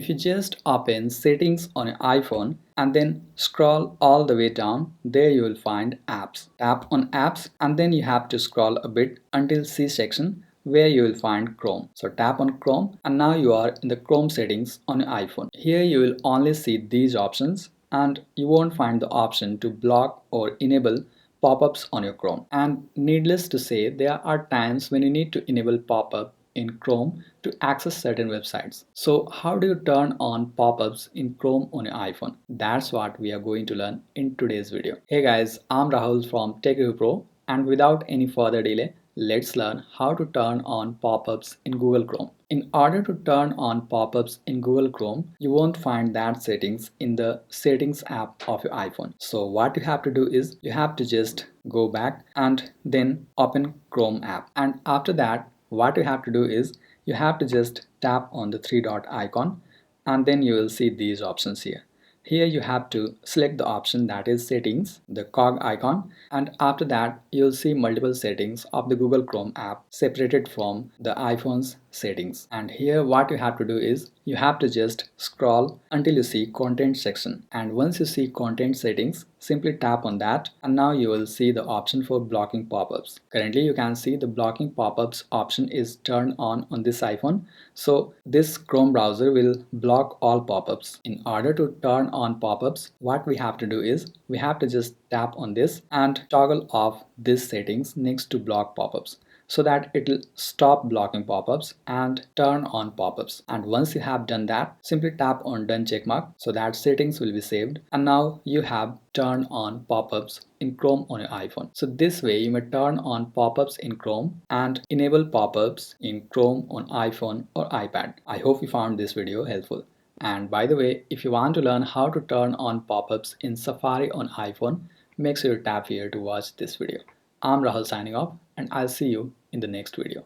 If you just open settings on your iPhone and then scroll all the way down, there you will find apps. Tap on apps and then you have to scroll a bit until C section where you will find Chrome. So tap on Chrome and now you are in the Chrome settings on your iPhone. Here you will only see these options and you won't find the option to block or enable pop-ups on your Chrome. And needless to say, there are times when you need to enable pop-up in Chrome to access certain websites. So how do you turn on pop-ups in Chrome on your iPhone? That's what we are going to learn in today's video. Hey guys, I'm Rahul from Tech Review Pro, and without any further delay, let's learn how to turn on pop-ups in Google Chrome. In order to turn on pop-ups in Google Chrome, you won't find that settings in the settings app of your iPhone. So what you have to do is you have to just go back and then open Chrome app. And after that, what you have to do is you have to just tap on the three dot icon and then you will see these options here. Here you have to select the option that is settings, the cog icon, and after that you'll see multiple settings of the Google Chrome app separated from the iPhone's settings. And here what you have to do is you have to just scroll until you see content section, and once you see content settings, simply tap on that and now you will see the option for blocking pop-ups. Currently you can see the blocking pop-ups option is turned on this iPhone, so this Chrome browser will block all pop-ups. In order to turn on pop-ups, what we have to do is we have to just tap on this and toggle off this settings next to block pop-ups, so that it will stop blocking pop-ups and turn on pop-ups. And once you have done that, simply tap on done checkmark so that settings will be saved, and now you have turned on pop-ups in Chrome on your iPhone. So this way you may turn on pop-ups in Chrome and enable pop-ups in Chrome on iPhone or iPad. I hope you found this video helpful. And by the way, if you want to learn how to turn on pop-ups in Safari on iPhone, make sure you tap here to watch this video. I'm Rahul signing off, and I'll see you in the next video.